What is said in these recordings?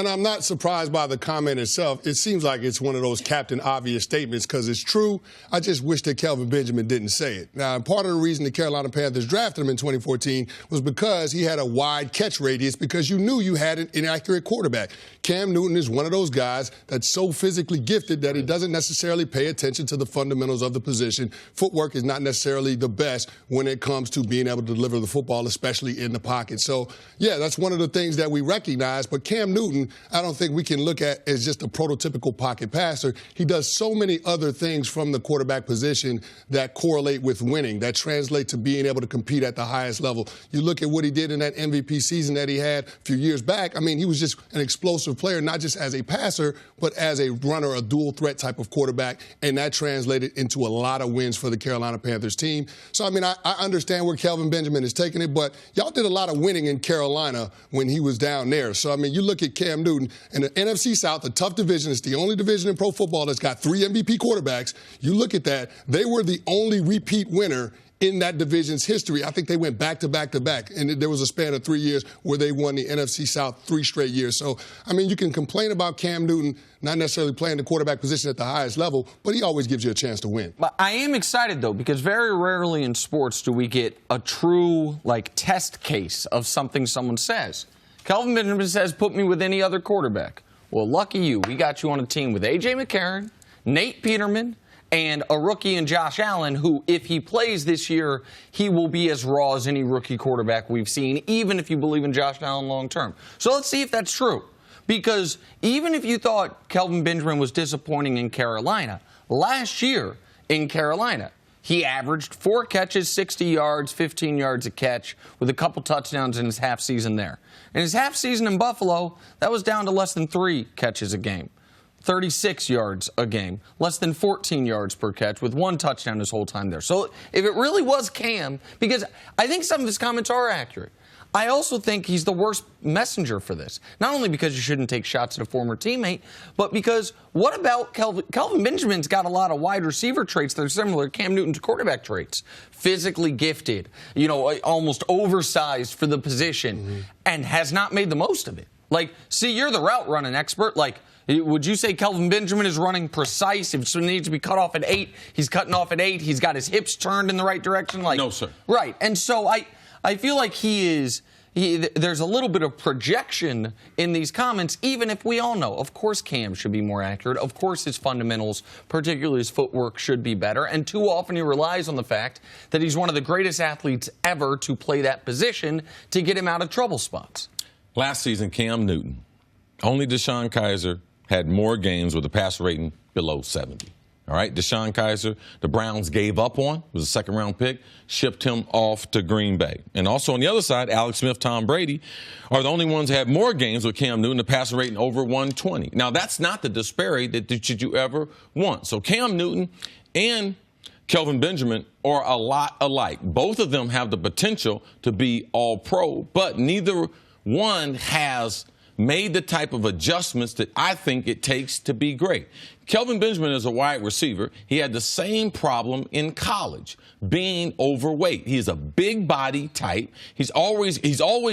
And I'm not surprised by the comment itself. It seems like it's one of those Captain Obvious statements because it's true. I just wish that Kelvin Benjamin didn't say it. Now, part of the reason the Carolina Panthers drafted him in 2014 was because he had a wide catch radius because you knew you had an inaccurate quarterback. Cam Newton is one of those guys that's so physically gifted that he doesn't necessarily pay attention to the fundamentals of the position. Footwork is not necessarily the best when it comes to being able to deliver the football, especially in the pocket. So, yeah, that's one of the things that we recognize. But Cam Newton, I don't think we can look at as just a prototypical pocket passer. He does so many other things from the quarterback position that correlate with winning, that translate to being able to compete at the highest level. You look at what he did in that MVP season that he had a few years back. I mean, he was just an explosive player, not just as a passer, but as a runner, a dual threat type of quarterback, and that translated into a lot of wins for the Carolina Panthers team. So, I mean, I understand where Kelvin Benjamin is taking it, but y'all did a lot of winning in Carolina when he was down there. So, I mean, you look at Cam Newton, and the NFC South, a tough division. It's the only division in pro football that's got 3 MVP quarterbacks. You look at that. They were the only repeat winner in that division's history. I think they went back to back to back. And there was a span of 3 years where they won the NFC South 3 straight years. So, I mean, you can complain about Cam Newton not necessarily playing the quarterback position at the highest level, but he always gives you a chance to win. But I am excited, though, because very rarely in sports do we get a true, test case of something someone says. Kelvin Benjamin says, put me with any other quarterback. Well, lucky you. We got you on a team with A.J. McCarron, Nate Peterman, and a rookie in Josh Allen, who, if he plays this year, he will be as raw as any rookie quarterback we've seen, even if you believe in Josh Allen long term. So let's see if that's true. Because even if you thought Kelvin Benjamin was disappointing in Carolina, last year in Carolina, he averaged 4 catches, 60 yards, 15 yards a catch, with a couple touchdowns in his half season there. In his half season in Buffalo, that was down to less than 3 catches a game, 36 yards a game, less than 14 yards per catch, with 1 touchdown his whole time there. So if it really was Cam, because I think some of his comments are accurate, I also think he's the worst messenger for this. Not only because you shouldn't take shots at a former teammate, but because what about Kelvin Benjamin's got a lot of wide receiver traits that are similar to Cam Newton's quarterback traits. Physically gifted, almost oversized for the position, and has not made the most of it. See, you're the route running expert. Would you say Kelvin Benjamin is running precise? If it needs to be cut off at 8, he's cutting off at 8. He's got his hips turned in the right direction. No, sir. Right. And so I feel like there's a little bit of projection in these comments, even if we all know, of course, Cam should be more accurate. Of course, his fundamentals, particularly his footwork, should be better. And too often he relies on the fact that he's one of the greatest athletes ever to play that position to get him out of trouble spots. Last season, Cam Newton, only Deshaun Kaiser had more games with a passer rating below 70. All right, Deshaun Kaiser, the Browns gave up on, was a second-round pick, shipped him off to Green Bay. And also on the other side, Alex Smith, Tom Brady are the only ones that had more games with Cam Newton, the passer rating over 120. Now, that's not the disparity that you ever want. So Cam Newton and Kelvin Benjamin are a lot alike. Both of them have the potential to be all-pro, but neither one has made the type of adjustments that I think it takes to be great. Kelvin Benjamin is a wide receiver. He had the same problem in college, being overweight. He is a big body type. He's always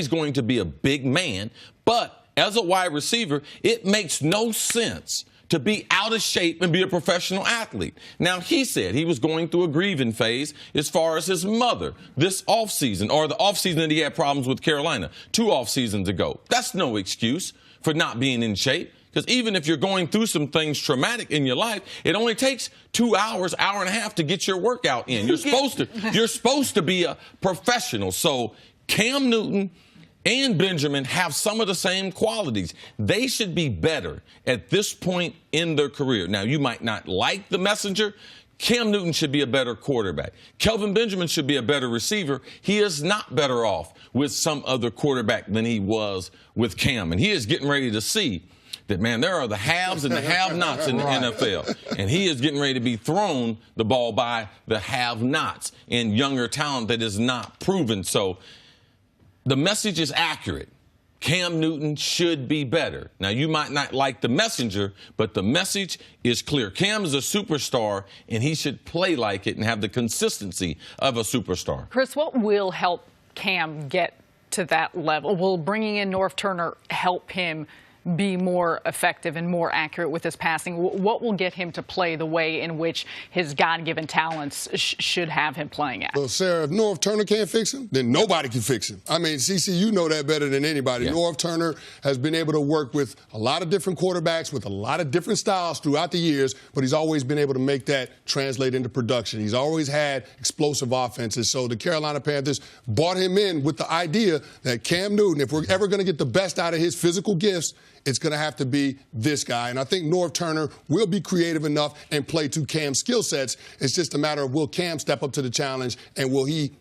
going to be a big man, but as a wide receiver, it makes no sense to be out of shape and be a professional athlete. Now, he said he was going through a grieving phase as far as his mother this offseason, or the offseason that he had problems with Carolina 2 offseasons ago. That's no excuse for not being in shape, because even if you're going through some things traumatic in your life, it only takes 2 hours, hour and a half to get your workout in. You're supposed to be a professional. So Cam Newton and Benjamin have some of the same qualities. They should be better at this point in their career. Now, you might not like the messenger. Cam Newton should be a better quarterback. Kelvin Benjamin should be a better receiver. He is not better off with some other quarterback than he was with Cam. And he is getting ready to see that, man, there are the haves and the have-nots in the NFL. And he is getting ready to be thrown the ball by the have-nots and younger talent that is not proven. So the message is accurate. Cam Newton should be better. Now, you might not like the messenger, but the message is clear. Cam is a superstar, and he should play like it and have the consistency of a superstar. Cris, what will help Cam get to that level? Will bringing in Norv Turner help him be more effective and more accurate with his passing? What will get him to play the way in which his God-given talents should have him playing at? Well, Sarah, if Norv Turner can't fix him, then nobody can fix him. I mean, CC, you know that better than anybody. Yeah. Norv Turner has been able to work with a lot of different quarterbacks with a lot of different styles throughout the years, but he's always been able to make that translate into production. He's always had explosive offenses. So the Carolina Panthers brought him in with the idea that Cam Newton, if we're ever going to get the best out of his physical gifts, it's going to have to be this guy. And I think Norv Turner will be creative enough and play to Cam's skill sets. It's just a matter of will Cam step up to the challenge and will he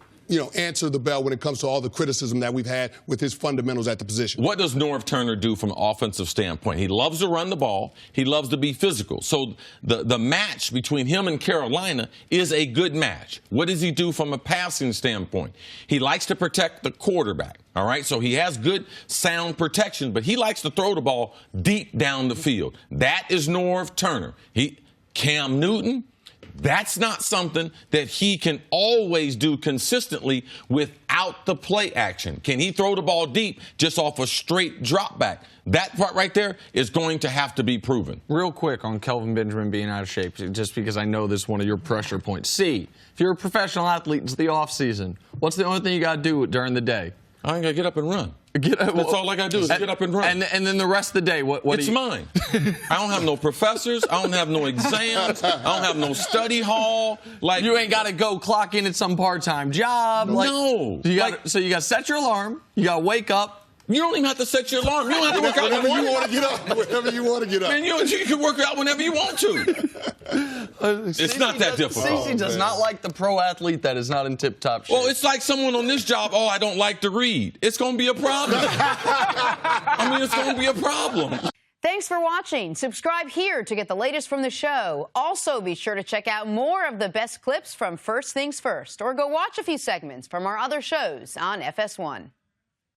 answer the bell when it comes to all the criticism that we've had with his fundamentals at the position. What does Norv Turner do from an offensive standpoint? He loves to run the ball. He loves to be physical. So the match between him and Carolina is a good match. What does he do from a passing standpoint? He likes to protect the quarterback. All right, so he has good, sound protection, but he likes to throw the ball deep down the field. That is Norv Turner. Cam Newton, that's not something that he can always do consistently without the play action. Can he throw the ball deep just off a straight drop back? That part right there is going to have to be proven. Real quick on Kelvin Benjamin being out of shape, just because I know this is one of your pressure points. C, if you're a professional athlete, it's the off season. What's the only thing you got to do during the day? I ain't got to get up and run. That's all I got to do is get up and run. And then the rest of the day, what it's mine. I don't have no professors. I don't have no exams. I don't have no study hall. Like, you ain't got to go clock in at some part-time job. No. So you got to set your alarm. You got to wake up. You don't even have to set your alarm. You don't have to work out whenever you want to get up. Whenever you want to get up. Man, you can work out whenever you want to. It's not that difficult. Cece does not like the pro athlete that is not in tip-top shape. Well, it's like someone on this job, I don't like to read. It's going to be a problem. I mean, it's going to be a problem. Thanks for watching. Subscribe here to get the latest from the show. Also, be sure to check out more of the best clips from First Things First, or go watch a few segments from our other shows on FS1.